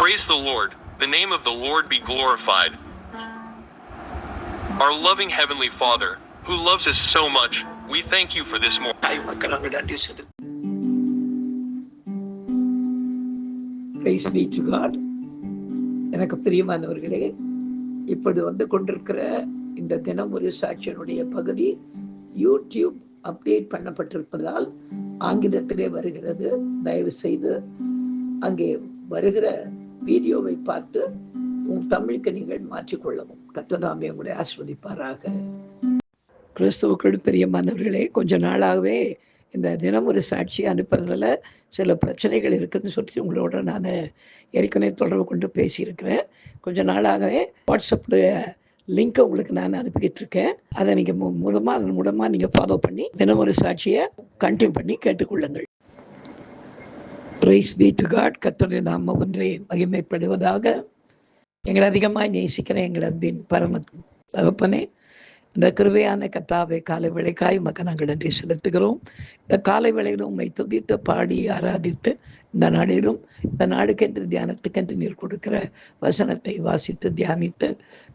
Praise the Lord. The name of the Lord be glorified. Our loving Heavenly Father, who loves us so much, we thank you for this morning. Praise be to God. எனக்கு பிரியமானவர்களே, இப்பொழுது வந்து கொண்டிருக்கிற இந்த தினம் ஒரு சாட்சியினுடைய பகுதி YouTube update பண்ணப்பட்டிருப்பதால் ஆங்கிலத்திலே வருகிறது. தயவு செய்து அங்கே வருகிற வீடியோவை பார்த்து உங்கள் தமிழுக்கு நீங்கள் மாற்றிக்கொள்ளவும். கர்த்தர் உங்களை ஆசீர்வதிப்பாராக. கிறிஸ்துவுக்குள் பிரியமானவர்களே, கொஞ்ச நாளாகவே இந்த தினம் ஒரு சாட்சி அனுப்புறதுல சில பிரச்சனைகள் இருக்குதுன்னு சொல்லி உங்களோட நான் ஏற்கனவே தொடர்பு கொண்டு பேசியிருக்கிறேன். கொஞ்ச நாளாகவே வாட்ஸ்அப்பில் லிங்க்கை உங்களுக்கு நான் அனுப்பிக்கிட்டு இருக்கேன். அதை நீங்கள் அதன் மூலமாக நீங்கள் ஃபாலோ பண்ணி தினம் ஒரு சாட்சியை கண்டினியூ பண்ணி கேட்டுக்கொள்ளுங்கள். Praise be to God. கர்த்தருடைய நாமம் ஒன்றே மகிமைப்படுவதாக. எங்களை அதிகமாக நேசிக்கிற எங்கள் அன்பின் பரம தகப்பனே, இந்த கிருபையான கர்த்தாவே, காலை வேளைக்காய் உமக்கு நாங்கள் நன்றி செலுத்துகிறோம். இந்த காலை வேளையிலும் உம்மை துதித்து பாடி ஆராதித்து இந்த நாளிலும் இந்த நாடுக்கென்று தியானத்துக்கென்று நீர் கொடுக்கிற வசனத்தை வாசித்து தியானித்து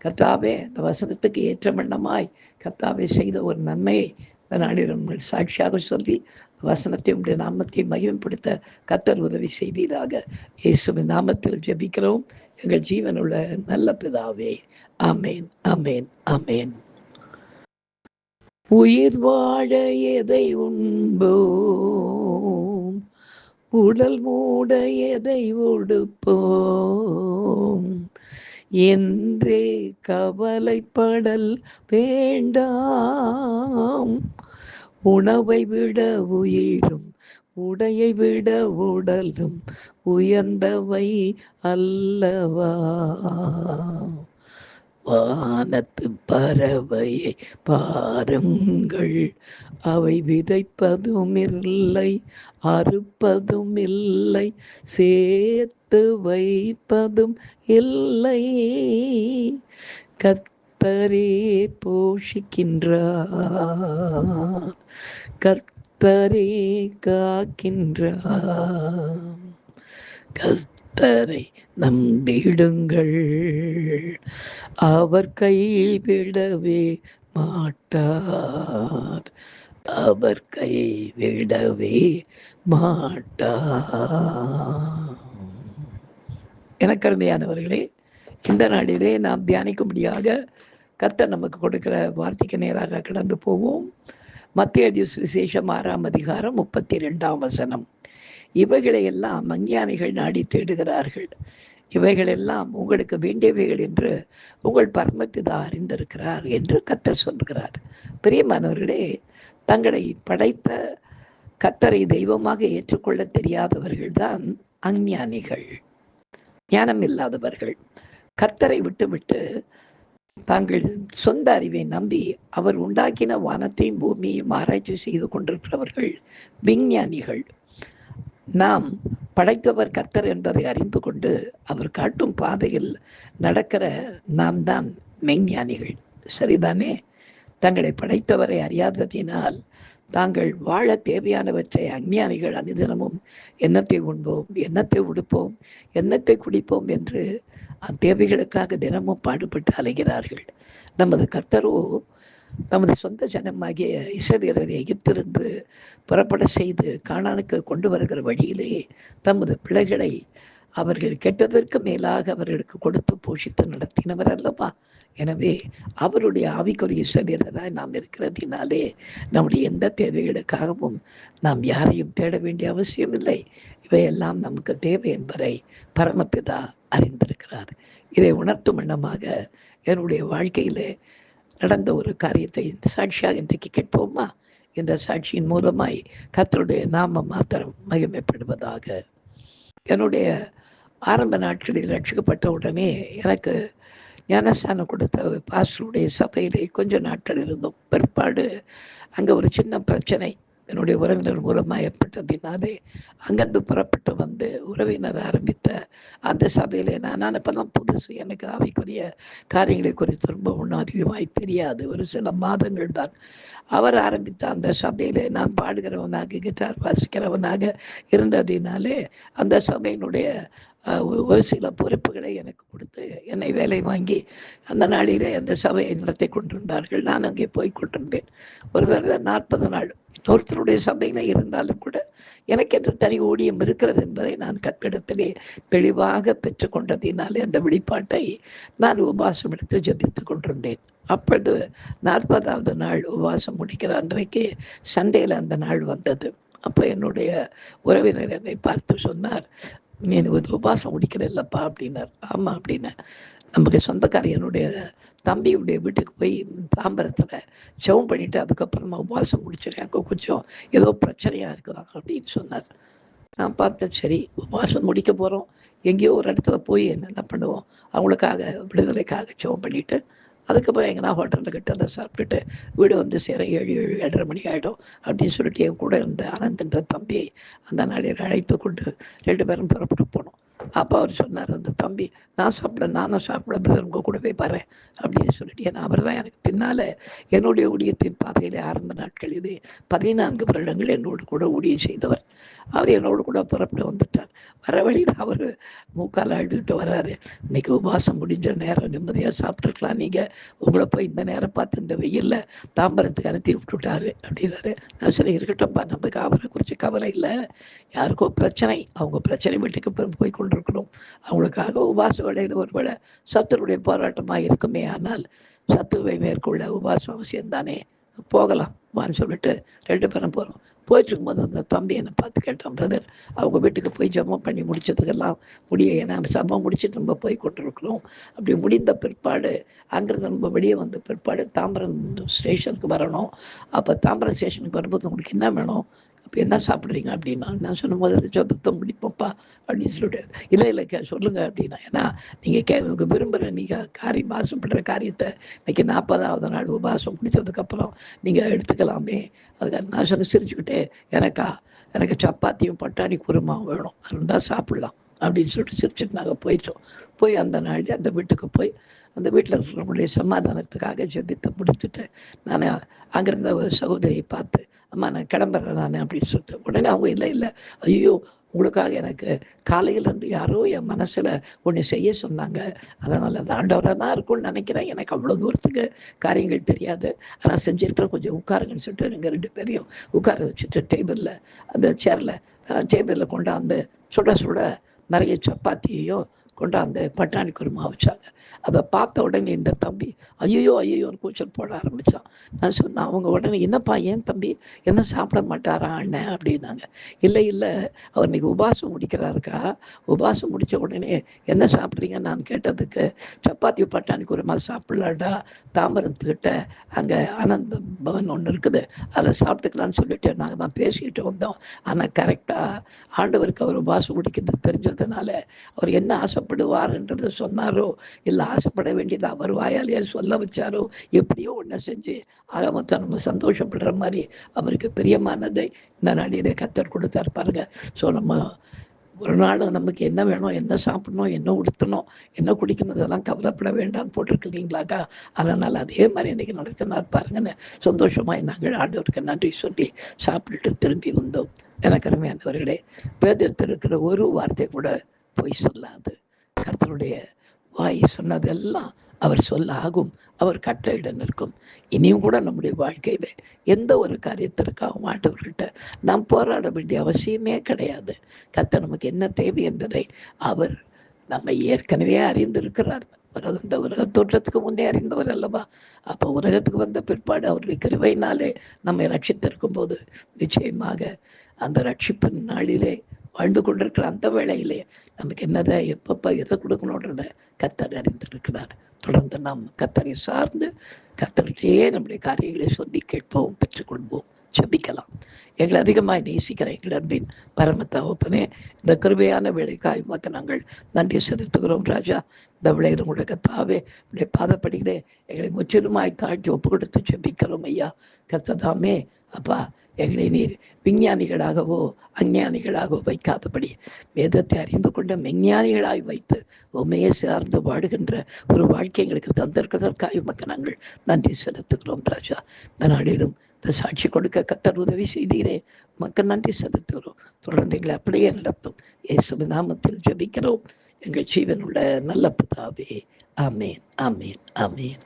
கர்த்தாவே, இந்த வசனத்துக்கு ஏற்ற வண்ணமாய் கர்த்தாவே செய்த ஒரு நன்மையை இந்த நாளிலும் சாட்சியாக சொல்லி வசனத்தை உடைய நாமத்தை மகிமைப்படுத்த கர்த்தர் உதவி செய்வீராக. இயேசுவின் நாமத்தில் ஜெபிக்கிறோம் எங்கள் ஜீவனுள்ள நல்ல பிதாவே. ஆமேன், ஆமேன், ஆமேன். உயிர் வாழ எதை உண்போம், உடல் மூட எதை உடுப்போம் என்றே கவலைப்படல் வேண்டாம். உணவை விட உயிரும் உடையை விட உடலும் உயர்ந்தவை அல்லவா. வானத்து பறவையை பாருங்கள், அவை விதைப்பதும் இல்லை, அறுப்பதும் இல்லை, சேர்த்து வைப்பதும் இல்லை. கர்த்தரே போஷிக்கின்றார், கர்த்தரே காக்கின்றார். கர்த்தரை நம்பிடுங்கள், அவர் கைவிடவே மாட்டார், அவர் கைவிடவே மாட்டார். எனக்கு அருமையானவர்களே, இந்த நாளிலே நாம் தியானிக்கும்படியாக கர்த்தர் நமக்கு கொடுக்கிற வார்த்தைக்கு நேராக கடந்து போவோம். மத்தேயு சுவிசேஷம் 6ஆம் அதிகாரம் 32ஆம் வசனம். இவைகளையெல்லாம் அஞ்ஞானிகள் நாடி தேடுகிறார்கள், இவைகளெல்லாம் உங்களுக்கு வேண்டியவைகள் என்று உங்கள் பரமபிதா அறிந்திருக்கிறார் என்று கர்த்தர் சொல்கிறார். பிரியமானவர்களே, தங்களை படைத்த கர்த்தரை தெய்வமாக ஏற்றுக்கொள்ள தெரியாதவர்கள் தான் அஞ்ஞானிகள், ஞானம் இல்லாதவர்கள். கர்த்தரை விட்டுவிட்டு தாங்கள் சொந்த அறிவை நம்பி அவர் உண்டாக்கின வானத்தையும் பூமியையும் ஆராய்ச்சி செய்து கொண்டிருக்கிறவர்கள் விஞ்ஞானிகள். நாம் படைத்தவர் கர்த்தர் என்பதை அறிந்து கொண்டு அவர் காட்டும் பாதையில் நடக்கிற நாம் தான் மெஞ்ஞானிகள். சரிதானே? தங்களை படைத்தவரை அறியாததினால் தாங்கள் வாழ தேவையானவற்றை அஞ்ஞானிகள் அனுதினமும் எண்ணத்தை உண்போம், எண்ணத்தை உடுப்போம், எண்ணத்தை குடிப்போம் என்று அத்தேவைகளுக்காக தினமும் பாடுபட்டு அலைகிறார்கள். நமது கர்த்தரோ தமது சொந்த ஜனமாகிய இஸ்ரவேலரை எகிப்திலிருந்து புறப்பட செய்து கானானுக்கு கொண்டு வருகிற வழியிலே தமது பிள்ளைகளை அவர்கள் கெட்டதற்கு மேலாக அவர்களுக்கு கொடுத்து போஷித்து நடத்தினவர் அல்லவா. எனவே அவருடைய ஆவிக்குரிய இஸ்ரவேலராய் நாம் இருக்கிறதினாலே நம்முடைய எந்த தேவைகளுக்காகவும் நாம் யாரையும் தேட வேண்டிய அவசியம் இல்லை. இவையெல்லாம் நமக்கு தேவை என்பதை பரமபிதா அறிந்திருக்கிறார். இதை உணர்த்தும் வண்ணமாக என்னுடைய வாழ்க்கையிலே நடந்த ஒரு காரியத்தை சாட்சியாக இன்றைக்கு கேட்போமா? இந்த சாட்சியின் மூலமாய் கர்த்தருடைய நாமம் மாத்திரம் மகிமைப்படுவதாக. என்னுடைய ஆரம்ப நாட்களில் ரட்சிக்கப்பட்ட உடனே எனக்கு ஞானஸ்தானம் கொடுத்த பாஸ்டருடைய சபையிலே கொஞ்ச நாட்கள் இருந்தோம். பிற்பாடு அங்கே ஒரு சின்ன பிரச்சனை என்னுடைய உறவினர் மூலமாக ஏற்பட்டதினாலே அங்கேருந்து புறப்பட்டு வந்து உறவினர் ஆரம்பித்த அந்த சபையில் நான் இப்போ தான் புதுசு, எனக்கு ஆவிக்குரிய காரியங்களை குறித்து ரொம்ப ஒன்றும் அதிகமாக தெரியாது. ஒரு சில மாதங்கள் தான். அவர் ஆரம்பித்த அந்த சபையில் நான் பாடுகிறவனாக கிட்டார் வாசிக்கிறவனாக இருந்ததினாலே அந்த சபையினுடைய ஒரு சில பொறுப்புகளை எனக்கு கொடுத்து என்னை வேலை வாங்கி அந்த நாளிலே அந்த சபையை நடத்தி கொண்டிருந்தார்கள். நான் அங்கே போய் கொண்டிருந்தேன். ஒரு தடவை 40 நாள் ஒருத்தருடைய சபையில் இருந்தாலும் கூட எனக்கென்று தனி ஊழியம் இருக்கிறது என்பதை நான் கற்பிடத்திலே தெளிவாக பெற்றுக்கொண்டதினாலே அந்த வெளிப்பாட்டை நான் உபவாசம் எடுத்து ஜபித்து கொண்டிருந்தேன். அப்பொழுது 40வது நாள் உபவாசம் முடிக்கிற அன்றைக்கு சண்டேல அந்த நாள் வந்தது. அப்போ என்னுடைய உறவினர் என்னை பார்த்து சொன்னார், நீ உபவாசம் முடிக்கிறல்லப்பா அப்படின்னார். ஆமாம் அப்படின்னேன். நமக்கு சொந்தக்காரியனுடைய தம்பியுடைய வீட்டுக்கு போய் தாம்பரத்தில் ஜெபம் பண்ணிவிட்டு அதுக்கப்புறமா உபவாசம் முடிச்சிடறேன், அங்கே கொஞ்சம் ஏதோ பிரச்சனையாக இருக்குதா அப்படின்னு சொன்னார். நான் பார்த்தேன், சரி உபவாசம் முடிக்க போகிறோம், எங்கேயோ ஒரு இடத்துல போய் என்னென்ன பண்ணுவோம், அவங்களுக்காக விடுதலைக்காக ஜெபம் பண்ணிவிட்டு அதுக்கப்புறம் எங்கன்னா ஹோட்டலில் கிட்ட அதை சாப்பிட்டுட்டு வீடு வந்து சேர 7, 7:30 மணி ஆகிடும் அப்படின்னு சொல்லிட்டு என் கூட இருந்த ஆனந்த்ன்ற தம்பியை அந்த நாளில் அழைத்து கொண்டு 2 பேரும் புறப்பட்டு போனோம். அப்போ அவர் சொன்னார், அந்த தம்பி, நானும் சாப்பிட பிரதர் உங்கள் கூடவே பாறேன் அப்படின்னு சொல்லிட்டு, ஏன்னா அவர் தான் எனக்கு பின்னால் என்னுடைய ஊழியத்தின் பாதையில் ஆரம்ப நாட்கள் இது 14 வருடங்கள் என்னோடு கூட ஊழியம் செய்தவர். அவர் என்னோடு கூட புறப்பட்டு வந்துட்டார். வர வழியில் அவர் மூக்கால் அழுதுகிட்டு வர்றாரு, இன்னைக்கு உபவாசம் முடிஞ்ச நேரம் நிம்மதியாக சாப்பிட்ருக்கலாம், நீங்கள் உங்களை போய் இந்த நேரம் பார்த்து இந்த வெயிலில் தாம்பரத்துக்கு அனுப்பி விட்டுட்டாரு அப்படின்னாரு. நான் சரி இருக்கட்டும்ப்பா, நமக்கு அவரை குறித்து கவலை இல்லை, யாருக்கோ பிரச்சனை, அவங்க பிரச்சனை வீட்டுக்கு போய் கொண்டிருக்கணும், அவங்களுக்காக உபவாச வேளையில் ஒருவேளை சத்துருடைய போராட்டமாக இருக்குமே, ஆனால் சத்துருவை மேற்கொள்ள உபவாசம் அவசியம் தானே, போகலாம் வான்னு சொல்லிட்டு 2 பேரும் போகிறோம். போயிட்டு இருக்கும்போது அந்த தம்பி என்னை பார்த்து கேட்டான், பிரதர் அவங்க வீட்டுக்கு போய் ஜெபம் பண்ணி முடிச்சதுக்கெல்லாம் ஏன்னா சபம் முடிச்சுட்டு நம்ம போய் கொண்டிருக்கிறோம், அப்படி முடிந்த பிற்பாடு அங்கிருந்து நம்ம வெளியே வந்த பிற்பாடு தாம்பரம் ஸ்டேஷனுக்கு வரணும், அப்போ தாம்பரம் ஸ்டேஷனுக்கு வரும்போது உங்களுக்கு என்ன வேணும், அப்போ என்ன சாப்பிட்றீங்க அப்படின்னா, நான் சொன்ன முதல்ல ஜெபத்தை முடிப்போம்ப்பா அப்படின்னு சொல்லிட்டு, இல்லை சொல்லுங்கள் அப்படின்னா, ஏன்னா நீங்கள் விரும்புகிற நீங்கள் ஆசைப்படுற காரியத்தை இன்னைக்கு 40வது நாள் உபவாசம் முடிச்சதுக்கப்புறம் நீங்கள் எடுத்துக்கலாமே. அதுக்காக நான் சிரிச்சுக்கிட்டே, எனக்கு சப்பாத்தியும் பட்டாணி குருமாவும் வேணும், அது இருந்தால் சாப்பிட்லாம் அப்படின்னு சொல்லிட்டு சிரிச்சுட்டு நாங்கள் போயிட்டோம். போய் அந்த நாள் அந்த வீட்டுக்கு போய் அந்த வீட்டில் இருக்கிறவங்களுடைய சமாதானத்துக்காக ஜெபித்து முடிச்சுட்டு நான் அங்கேருந்த ஒரு சகோதரியை பார்த்து, அம்மா நான் கிளம்புறேன் நான் அப்படின்னு சொல்லிட்டு, உடனே அவங்க இல்லை ஐயோ உங்களுக்காக எனக்கு காலையிலேருந்து யாரோ என் மனசில் ஒன்று செய்ய சொன்னாங்க, அதனால் அது ஆண்டவராக தான் இருக்கும்னு நினைக்கிறேன், எனக்கு அவ்வளோ தூரத்துக்கு காரியங்கள் தெரியாது, ஆனால் செஞ்சுருக்கிற கொஞ்சம் உட்காருங்கன்னு சொல்லிட்டு நீங்கள் 2 பேரையும் உட்கார வச்சுட்டு டேபிளில் அந்த டேபிளில் கொண்டாந்து சுட நிறைய சப்பாத்தியையும் கொண்டாந்து பட்டாணி குருமா வச்சாங்க. அதை பார்த்த உடனே இந்த தம்பி ஐயோன்னு கூச்சல் போட ஆரம்பித்தான். நான் சொன்னேன், அவங்க உடனே, என்னப்பா ஏன் தம்பி என்ன சாப்பிட மாட்டாரா அண்ணன் அப்படின்னாங்க. இல்லை அவர் இன்னைக்கு உபவாசம் முடிக்கிறாருக்கா, உபவாசம் முடித்த உடனே என்ன சாப்பிட்றீங்கன்னு நான் கேட்டதுக்கு, சப்பாத்தி பட்டாணி குருமா சாப்பிட்லாடா, தாம்பரத்துக்கிட்ட அங்கே ஆனந்த பவன் ஒன்று இருக்குது, அதை சாப்பிட்டுக்கலான்னு சொல்லிட்டு நாங்கள் தான் பேசிக்கிட்டு வந்தோம். ஆனால் கரெக்டாக ஆண்டவருக்கு அவர் உபவாசம் முடிக்கிறது தெரிஞ்சதுனால அவர் என்ன ஆசைப்படுவார்ன்றதை சொன்னாரோ, இல்லை ஆசைப்பட வேண்டியது அவர் வாயாலேயே சொல்ல வச்சாரோ, எப்படியோ ஒன்று செஞ்சு ஆக மொத்தம் நம்ம சந்தோஷப்படுற மாதிரி அவருக்கு பிரியமானதை இந்த நாளிலே கர்த்தர் கொடுத்தார் பாருங்க. ஸோ நம்ம ஒரு நாள் நமக்கு என்ன வேணும், என்ன சாப்பிடணும், என்ன உடுத்தணும், என்ன குடிக்கணும், இதெல்லாம் கவலைப்பட வேண்டாம்னு போட்டிருக்கு இல்லைங்களாக்கா. அதனால் அதே மாதிரி இன்றைக்கி நடத்தினார் பாருங்கன்னு சந்தோஷமாக நாங்கள் ஆண்டவருக்கு நன்றி சொல்லி சாப்பிட்டுட்டு திரும்பி வந்தோம். எனக்கு அருமையானவர்களே, வேதத்தில் இருக்கிற ஒரு வார்த்தை கூட பொய் சொல்லாது. கர்த்தருடைய வாய் சொன்னதெல்லாம் அவர் சொல்ல ஆகும், அவர் கட்டளையிட நிற்கும். இனியும் கூட நம்முடைய வாழ்க்கையில் எந்த ஒரு காரியத்திற்காகவும் ஆண்டவர்கிட்ட நாம் போராட வேண்டிய அவசியமே கிடையாது. கர்த்தர் நமக்கு என்ன தேவை என்பதை அவர் நம்ம ஏற்கனவே அறிந்திருக்கிறார். இந்த உலக தோற்றத்துக்கு முன்னே அறிந்தவர் அல்லவா. அப்போ உலகத்துக்கு வந்த பிற்பாடு அவருடைய கிருபையினாலே நம்மை ரட்சித்திருக்கும் போது நிச்சயமாக அந்த ரட்சிப்பின் நாளிலே வாழ்ந்து கொண்டிருக்கிற அந்த வேளையிலே நமக்கு என்னதை எப்பப்போ எதை கொடுக்கணுன்றதை கர்த்தர் அறிந்திருக்கிறார். தொடர்ந்து நாம் கர்த்தரை சார்ந்து கர்த்தர்கிட்டே நம்முடைய காரியங்களை சொல்லி கேட்போம், பெற்றுக்கொள்வோம், ஜெபிக்கலாம். எங்களை அதிகமாக நேசிக்கிற எங்கள் அன்பின் பரம தகப்பனே, இந்த கிருபையான வேலைக்காய் உமக்கு நாங்கள் நன்றி செலுத்துகிறோம் ராஜா. இந்த விளையிற உடைய கர்த்தாவே, உடைய பாதப்படிகளே எங்களை முற்றிலுமாய் தாழ்த்தி ஒப்பு கொடுத்து ஜெபிக்கிறோம் ஐயா. கர்த்ததாமே அப்பா, எங்களை நீர் விஞ்ஞானிகளாகவோ அஞ்ஞானிகளாகவோ வைக்காதபடி வேதத்தை அறிந்து கொண்ட மெஞ்ஞானிகளாய் வைத்து உண்மையை சார்ந்து வாடுகின்ற ஒரு வாழ்க்கை எங்களுக்கு தந்திருக்கிறதற்காக உமக்கு நாங்கள் நன்றி செலுத்துகிறோம் ராஜா. இந்த நாளிலும் இந்த சாட்சி கொடுக்க கர்த்தர் உதவி செய்தீரே, உமக்கு நன்றி செலுத்துகிறோம். தொடர்ந்து எங்களை அப்படியே நடத்தும். இயேசுவின் நாமத்தில் ஜெபிக்கிறோம். எங்கள் ஜீவனுள்ள நல்ல பிதாவே. ஆமேன், ஆமேன், ஆமேன்.